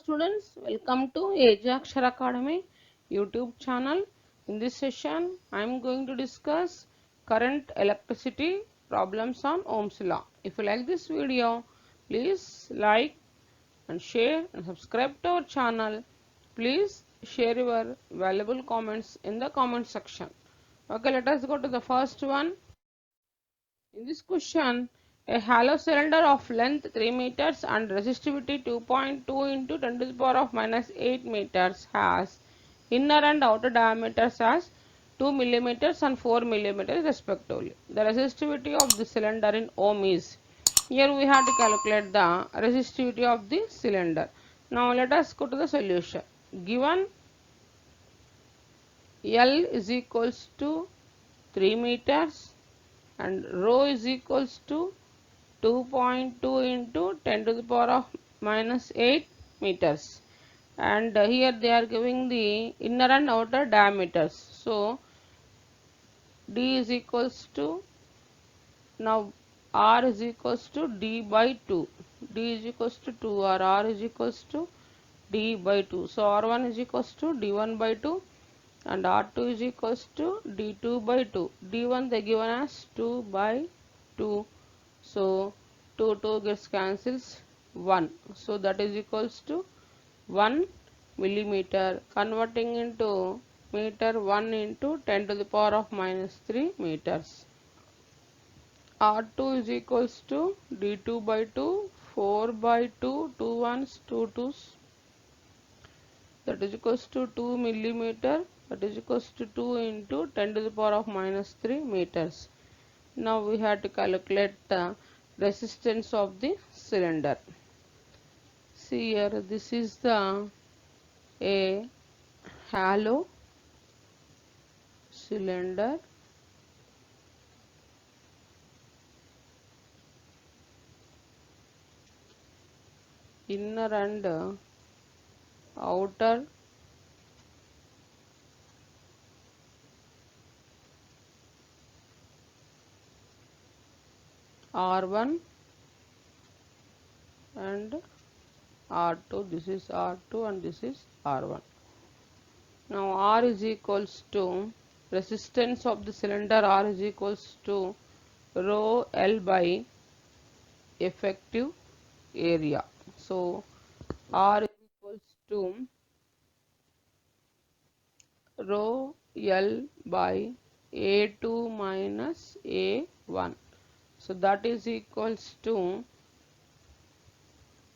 students, welcome to Ajaxar Academy YouTube channel. In this session, I am going to discuss current electricity problems on Ohm's law. If you like this video, please like and share and subscribe to our channel. Please share your valuable comments in the comment section. Okay, let us go to the first one. In this question, a hollow cylinder of length 3 meters and resistivity 2.2 into 10 to the power of minus 8 meters has inner and outer diameters as 2 millimeters and 4 millimeters respectively. The resistivity of the cylinder in ohm is. Here we have to calculate the resistivity of the cylinder. Now let us go to the solution. Given L is equals to 3 meters and rho is equals to 2.2 into 10 to the power of minus 8 meters, and here they are giving the inner and outer diameters. So D is equals to, now R is equals to D by 2. D is equals to 2 or R is equals to D by 2. So R1 is equals to D1 by 2 and R2 is equals to D2 by 2. D1 they given as 2 by 2. So 2 gets cancels 1. So that is equals to 1 millimeter. Converting into meter, 1 into 10 to the power of minus 3 meters. R2 is equals to D2 by 2, 4 by 2, 2 ones, 2 twos. That is equals to 2 millimeter. That is equals to 2 into 10 to the power of minus 3 meters. Now we have to calculate the resistance of the cylinder. See here, this is the a hollow cylinder. Inner and outer R1 and R2. This is R2 and this is R1. Now R is equals to resistance of the cylinder. R is equals to rho L by effective area. So R is equals to rho L by A2 minus A1. So that is equals to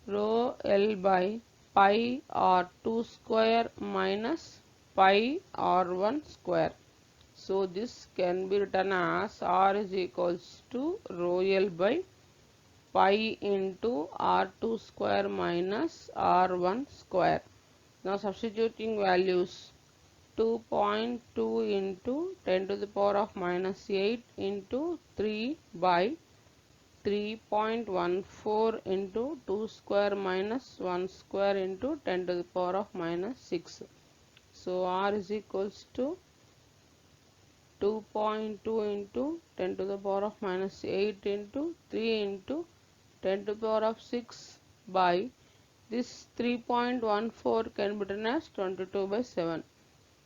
rho L by pi R2 square minus pi R1 square. So this can be written as R is equals to rho L by pi into R2 square minus R1 square. Now substituting values, 2.2 into 10 to the power of minus 8 into 3 by 3.14 into 2 square minus 1 square into 10 to the power of minus 6. So R is equals to 2.2 into 10 to the power of minus 8 into 3 into 10 to the power of 6 by this 3.14 can be written as 22 by 7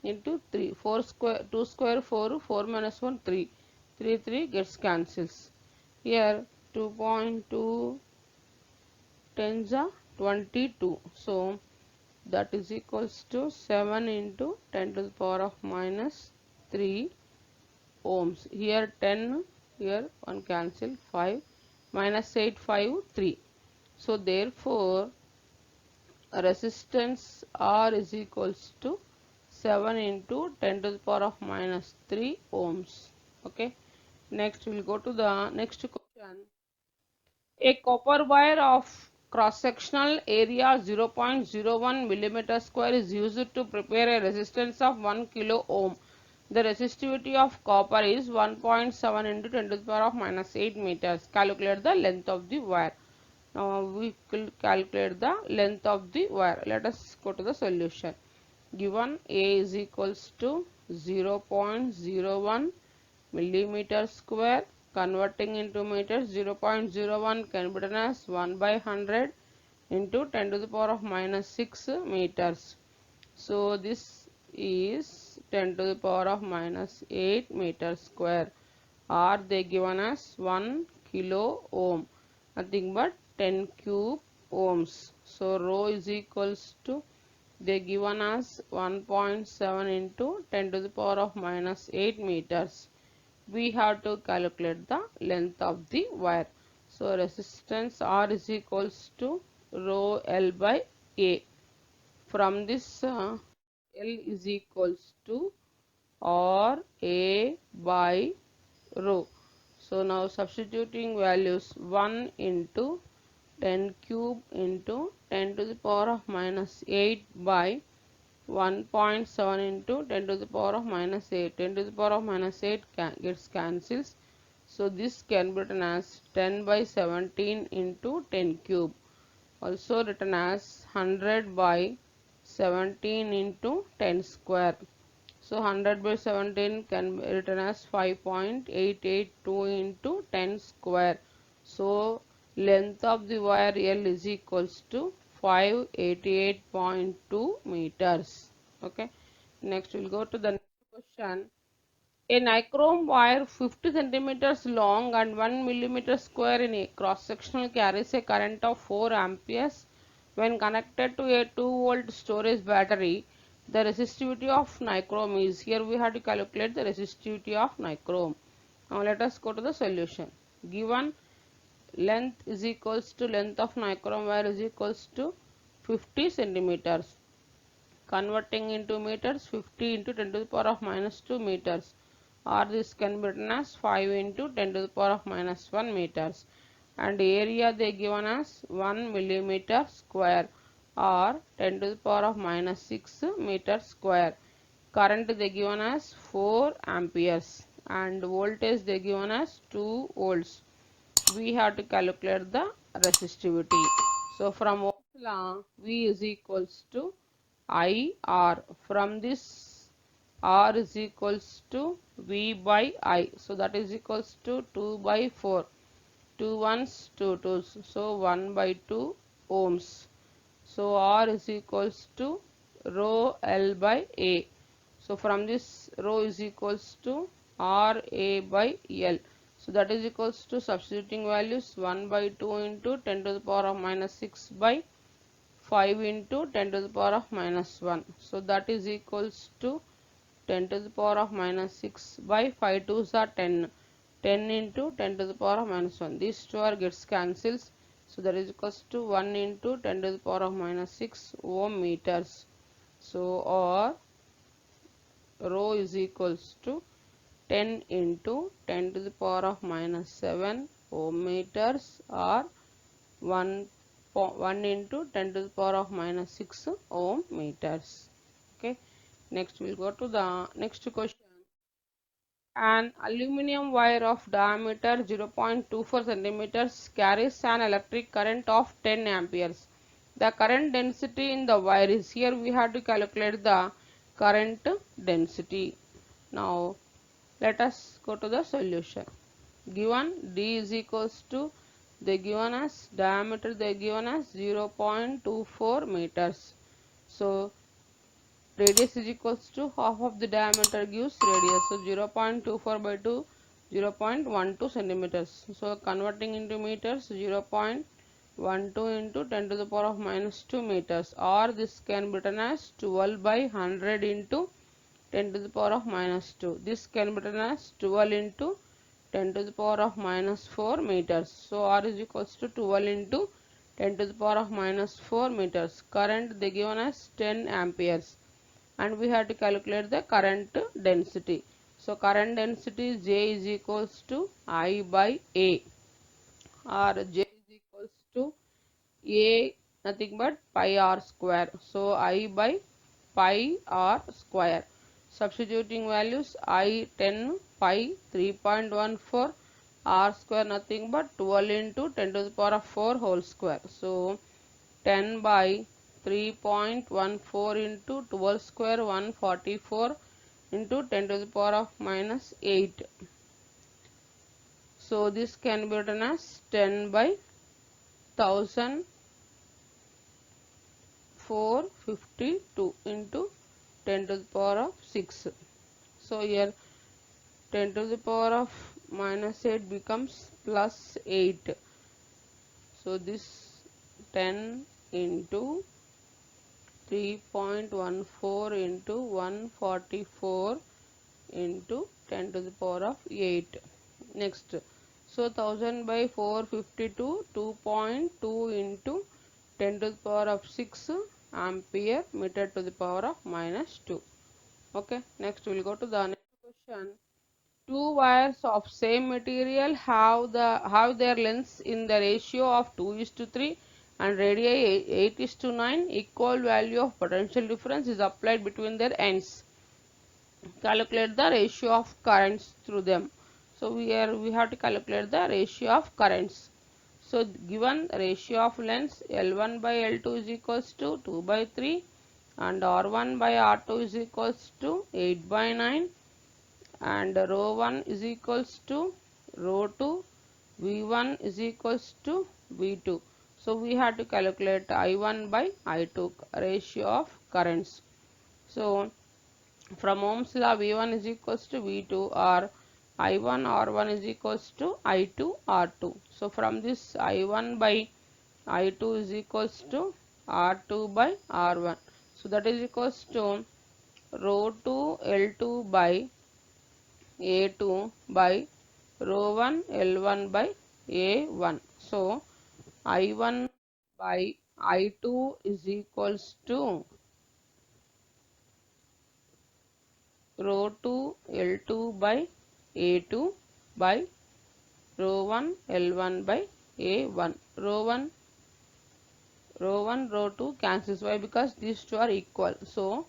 into 3. 4 square, 2 square 4, 4 minus 1 3. 3 gets cancels. Here 2.2 tens are 22. So that is equals to 7 into 10 to the power of minus 3 ohms. Here 10, here 1 cancel, 5 minus 8, 5, 3. So therefore resistance R is equals to 7 into 10 to the power of minus 3 ohms. Okay. Next we will go to the next question. A copper wire of cross-sectional area 0.01 millimeter square is used to prepare a resistance of 1 kilo ohm. The resistivity of copper is 1.7 into 10 to the power of minus 8 meters. Calculate the length of the wire. Now we will calculate the length of the wire. Let us go to the solution. Given A is equals to 0.01 millimeter square, converting into meters, 0.01 can be written as 1 by 100 into 10 to the power of minus 6 meters. So this is 10 to the power of minus 8 meters square, or they given us 1 kilo ohm, nothing but 10 cube ohms. So rho is equals to, they given us 1.7 into 10 to the power of minus 8 meters. We have to calculate the length of the wire. So resistance R is equals to rho L by A. From this L is equals to R A by rho. So now substituting values, 1 into 10 cube into 10 to the power of minus 8 by 1.7 into 10 to the power of minus 8. 10 to the power of minus 8 gets cancels. So this can be written as 10 by 17 into 10 cube. Also written as 100 by 17 into 10 square. So 100 by 17 can be written as 5.882 into 10 square. So length of the wire L is equals to 588.2 meters. Okay. Next we'll go to the next question. A nichrome wire 50 centimeters long and 1 millimeter square in a cross sectional carries a current of 4 amperes when connected to a 2-volt storage battery. The resistivity of nichrome is, here we have to calculate the resistivity of nichrome. Now let us go to the solution. Given length is equals to, length of nichrome wire is equals to 50 centimeters. Converting into meters, 50 into 10 to the power of minus 2 meters, or this can be written as 5 into 10 to the power of minus 1 meters, and area they given as 1 millimeter square, or 10 to the power of minus 6 meter square. Current they given as 4 amperes, and voltage they given as 2 volts. We have to calculate the resistivity. So from Ohm's law, V is equals to IR. From this, R is equals to V by I. So that is equals to 2 by 4. 2 ones, 2 twos. So 1 by 2 ohms. So R is equals to rho L by A. So from this, rho is equals to R A by L. So that is equals to, substituting values, 1 by 2 into 10 to the power of minus 6 by 5 into 10 to the power of minus 1. So that is equals to 10 to the power of minus 6 by 5 twos are 10. 10 into 10 to the power of minus 1. These two are gets cancels. So that is equals to 1 into 10 to the power of minus 6 ohm meters. So or rho is equals to 10 into 10 to the power of minus 7 ohm meters, or 1 into 10 to the power of minus 6 ohm meters. Okay. Next we'll go to the next question. An aluminum wire of diameter 0.24 centimeters carries an electric current of 10 amperes. The current density in the wire is, here we have to calculate the current density. Now let us go to the solution. Given D is equals to, they given us diameter, they given us 0.24 meters. So radius is equals to half of the diameter gives radius. So 0.24 by 2, 0.12 centimeters. So converting into meters, 0.12 into 10 to the power of minus 2 meters, or this can be written as 12 by 100 into 10 to the power of minus 2. This can be written as 12 into 10 to the power of minus 4 meters. So R is equals to 12 into 10 to the power of minus 4 meters. Current they given as 10 amperes, and we have to calculate the current density. So current density J is equals to I by A, or J is equals to A nothing but pi r square. So I by pi r square. Substituting values, I 10 pi 3.14, r square nothing but 12 into 10 to the power of 4 whole square. So 10 by 3.14 into 12 square, 144 into 10 to the power of minus 8. So this can be written as 10 by 1000 452 into 10 to the power of 6. So here 10 to the power of minus 8 becomes plus 8. So this 10 into 3.14 into 144 into 10 to the power of 8. Next, so 1000 by 452, 2.2 into 10 to the power of 6 ampere meter to the power of minus 2. Okay, next we will go to the next question. Two wires of same material have their lengths in the ratio of 2 is to 3 and radii 8 is to 9. Equal value of potential difference is applied between their ends. Calculate the ratio of currents through them. So we have to calculate the ratio of currents. So given ratio of lengths L1 by L2 is equals to 2 by 3 and R1 by R2 is equals to 8 by 9 and rho 1 is equals to rho 2, V1 is equals to V2. So we have to calculate I1 by I2 ratio of currents. So from Ohm's law V1 is equals to V2 or I1 R1 is equals to I2 R2. So from this I1 by I2 is equals to R2 by R1. So that is equals to rho 2 L2 by A2 by rho 1 L1 by A1. So I1 by I2 is equals to rho 2 L2 by A2 by rho 1 L1 by A1. Rho 2 cancels. Why? Because these two are equal. So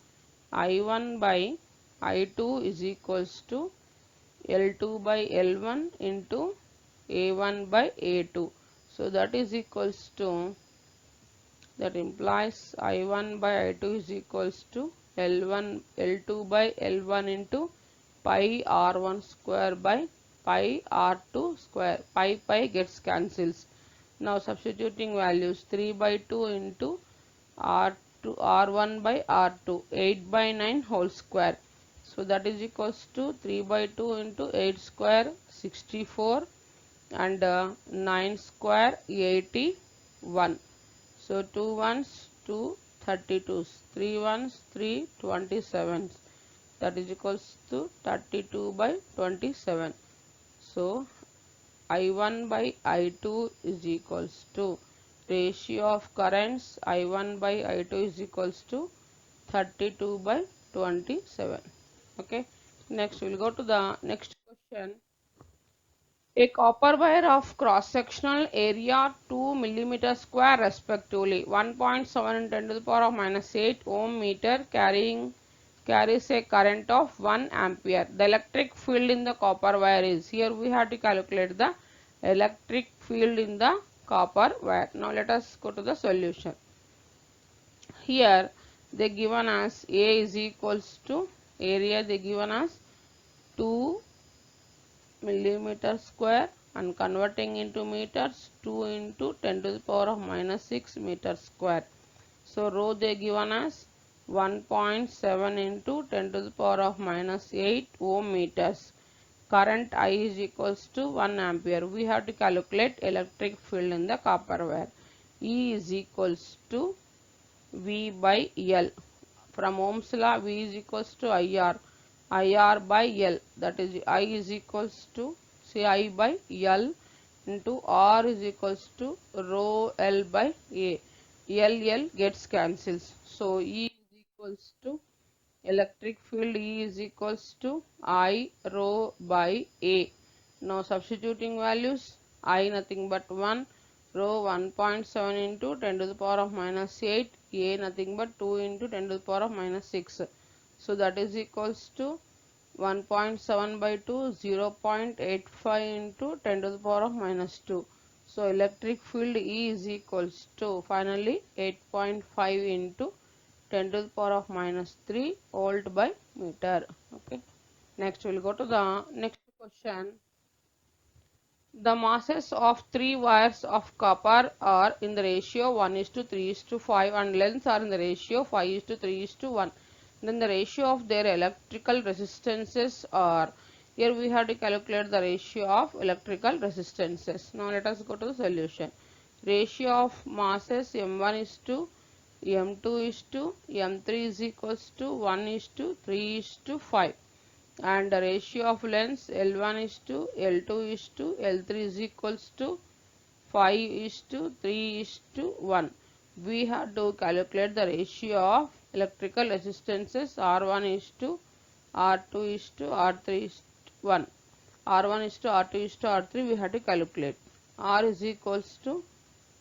I1 by I2 is equals to L2 by L1 into A1 by A2. So that is equals to, that implies I1 by I2 is equals to L2 by L1 into pi R1 square by pi R2 square. Pi gets cancels. Now substituting values 3 by 2 into R2 R1 by R2 8 by 9 whole square. So that is equals to 3 by 2 into 8 square 64 and 9 square 81. So 2 ones 2 32s, 3 ones 3 27s, that is equals to 32 by 27. So I1 by I2 is equals to ratio of currents I1 by I2 is equals to 32 by 27. Okay, next we will go to the next question. A copper wire of cross-sectional area 2 millimeter square respectively 1.7 in 10 to the power of minus 8 ohm meter carries a current of 1 ampere. The electric field in the copper wire is, here we have to calculate the electric field in the copper wire. Now let us go to the solution. Here they given as A is equals to area, they given as 2 millimeter square and converting into meters 2 into 10 to the power of minus 6 meter square. So rho they given as 1.7 into 10 to the power of minus 8 ohm meters. Current I is equals to 1 ampere. We have to calculate electric field in the copper wire. E is equals to V by L. From Ohm's law, V is equals to IR. IR by L. That is, I is equals to, say, I by L into R is equals to rho L by A. L gets cancels. So, E is equals to electric field E is equals to I rho by A. Now substituting values, I nothing but 1, rho 1.7 into 10 to the power of minus 8, A nothing but 2 into 10 to the power of minus 6. So that is equals to 1.7 by 2, 0.85 into 10 to the power of minus 2. So electric field E is equals to finally 8.5 into 10 to the power of minus 3 volt by meter. Okay. Next we will go to the next question. The masses of three wires of copper are in the ratio 1 is to 3 is to 5 and lengths are in the ratio 5 is to 3 is to 1. Then the ratio of their electrical resistances are, here we have to calculate the ratio of electrical resistances. Now let us go to the solution. Ratio of masses M1 is to M2 is to M3 is equals to 1 is to 3 is to 5, and the ratio of lengths L1 is to L2 is to L3 is equals to 5 is to 3 is to 1. We have to calculate the ratio of electrical resistances R1 is to R2 is to R3 is to 1. R1 is to R2 is to R3 we have to calculate. R is equals to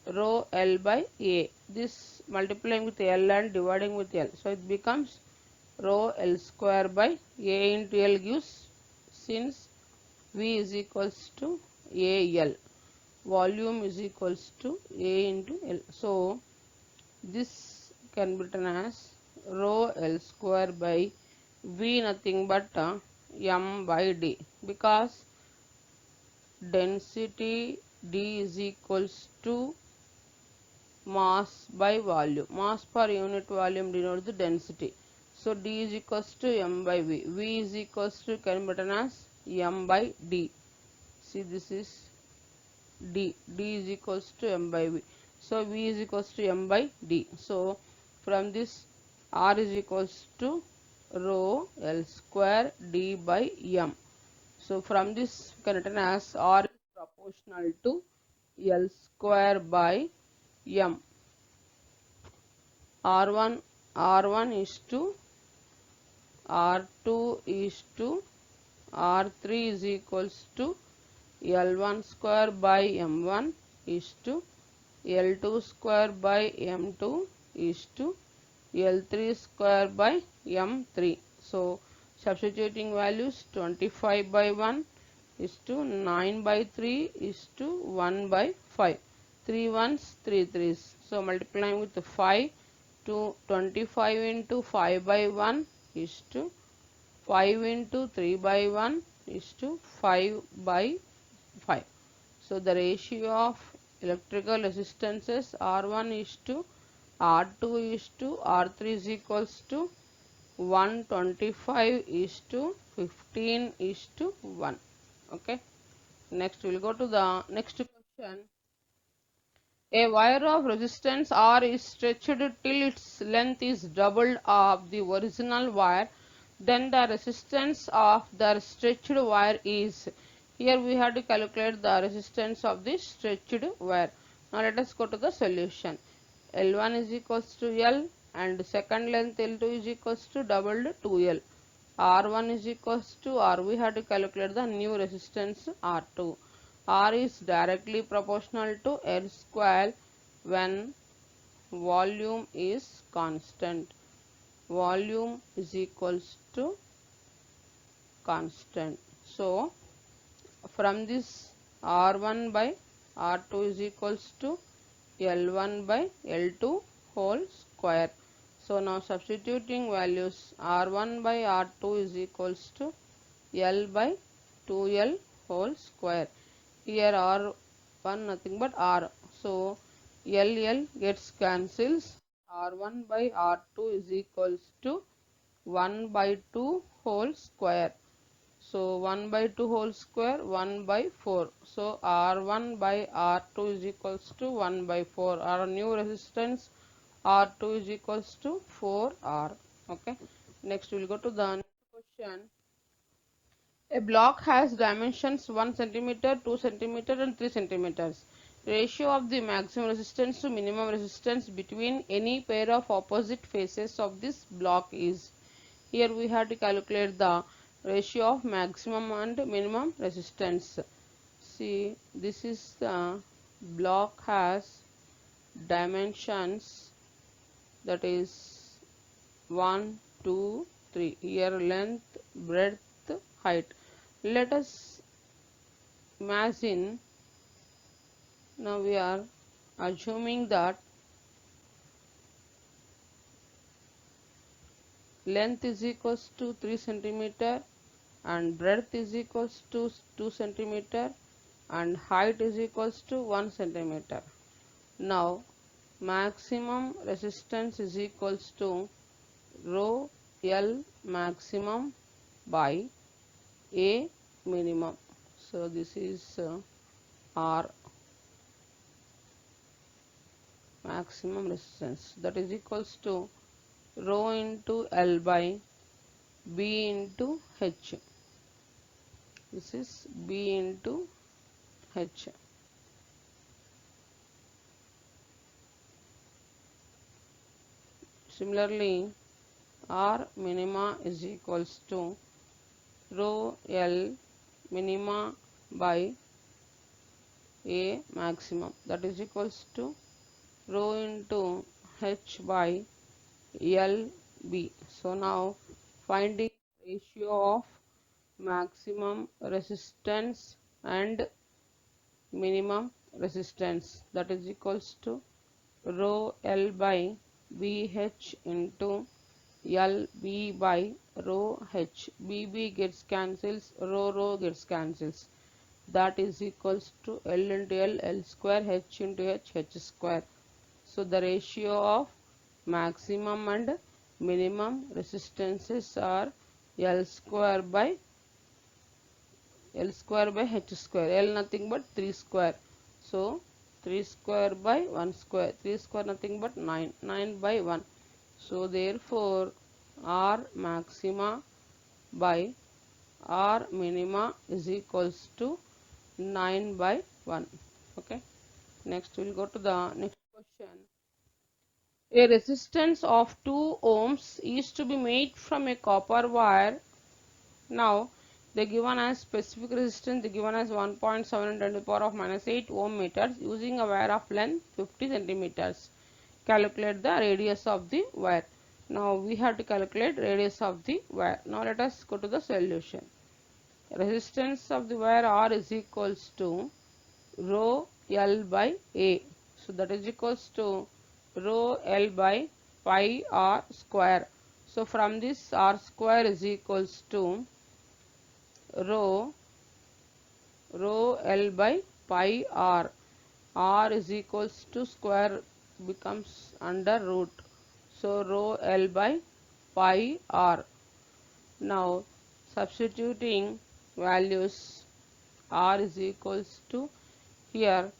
rho L by A. This multiplying with L and dividing with L. So it becomes rho L square by A into L gives, since V is equals to AL. Volume is equals to A into L. So this can be written as rho L square by V nothing but M by D, because density D is equals to mass by volume. Mass per unit volume denotes the density. So D is equals to M by V. V is equals to, can be written as M by D. See, this is D. D is equals to M by V. So V is equals to M by D. So from this R is equals to rho L square D by M. So from this we can written as R is proportional to L square by M. R1 is to R2 is to R3 is equals to L1 square by M1 is to L2 square by M2 is to L3 square by M3. So substituting values, 25 by 1 is to 9 by 3 is to 1 by 5. 3 ones, 3 threes. So multiplying with 5 to 25 into 5 by 1 is to 5 into 3 by 1 is to 5 by 5. So the ratio of electrical resistances R1 is to R2 is to R3 is equals to 125 is to 15 is to 1. Okay. Next we will go to the next question. A wire of resistance R is stretched till its length is doubled of the original wire. Then the resistance of the stretched wire is. Here we have to calculate the resistance of the stretched wire. Now let us go to the solution. L1 is equals to L and second length L2 is equals to doubled 2L. R1 is equals to R. We have to calculate the new resistance R2. R is directly proportional to L square when volume is constant. Volume is equals to constant. So from this R1 by R2 is equals to L1 by L2 whole square. So now substituting values, R1 by R2 is equals to L by 2L whole square. Here R1 nothing but R. So L gets cancels. R1 by R2 is equals to 1 by 2 whole square. So 1 by 2 whole square, 1 by 4. So R1 by R2 is equals to 1 by 4. Our new resistance R2 is equals to 4R. Okay. Next we will go to the next question. A block has dimensions 1 centimeter, 2 centimeter and 3 centimeters. Ratio of the maximum resistance to minimum resistance between any pair of opposite faces of this block is. Here we have to calculate the ratio of maximum and minimum resistance. See, this is the block has dimensions, that is 1, 2, 3. Here length, breadth, height. Let us imagine, now we are assuming that length is equals to 3 centimeter and breadth is equals to 2 centimeter and height is equals to 1 centimeter. Now maximum resistance is equals to rho L maximum by A minimum. So this is R maximum resistance, that is equals to rho into L by B into H. This is B into H. Similarly, R minima is equals to rho L minima by A maximum, that is equals to rho into H by LB. So now finding ratio of maximum resistance and minimum resistance, that is equals to rho L by BH into LB by rho H. BB gets cancels, rho gets cancels. That is equals to L into L square, H into H square. So the ratio of maximum and minimum resistances are L square by H square. L nothing but 3 square. So 3 square by 1 square. 3 square nothing but 9. 9 by 1. So therefore R maxima by R minima is equals to 9 by 1. Okay. Next we will go to the next question. A resistance of 2 ohms is to be made from a copper wire. Now they given as specific resistance, they given as 1.7 10 to the power of minus 8 ohm meters using a wire of length 50 centimeters. Calculate the radius of the wire. Now we have to calculate radius of the wire. Now let us go to the solution. Resistance of the wire R is equals to rho L by A. So that is equals to rho L by pi R square. So from this R square is equals to rho L by pi R. R is equals to square becomes under root. So rho L by pi R. Now substituting values, R is equals to here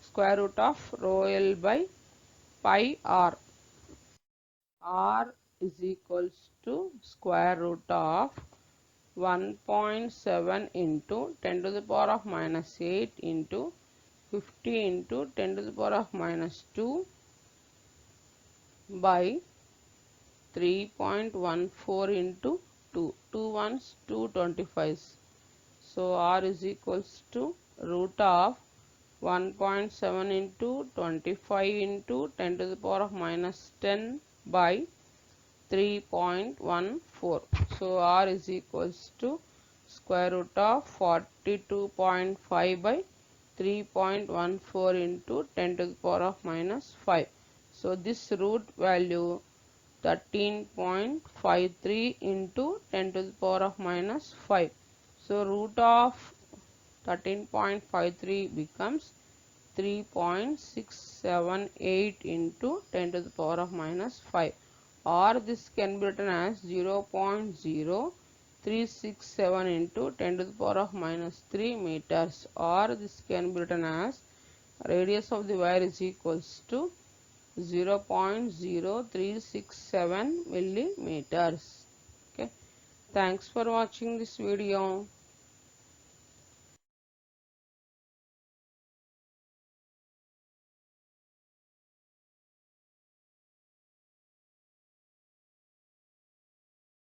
square root of rho L by pi R. R is equals to square root of 1.7 into 10 to the power of minus 8 into 50 into 10 to the power of minus 2 by 3.14 into 2. 2 ones 225s. So R is equals to root of 1.7 into 25 into 10 to the power of minus 10 by 3.14. So R is equals to square root of 42.5 by 3.14 into 10 to the power of minus 5. So this root value 13.53 into 10 to the power of minus 5. So root of 13.53 becomes 3.678 into 10 to the power of minus 5, or this can be written as 0.0367 into 10 to the power of minus 3 meters, or this can be written as radius of the wire is equals to 0.0367 millimeters. Okay, thanks for watching this video.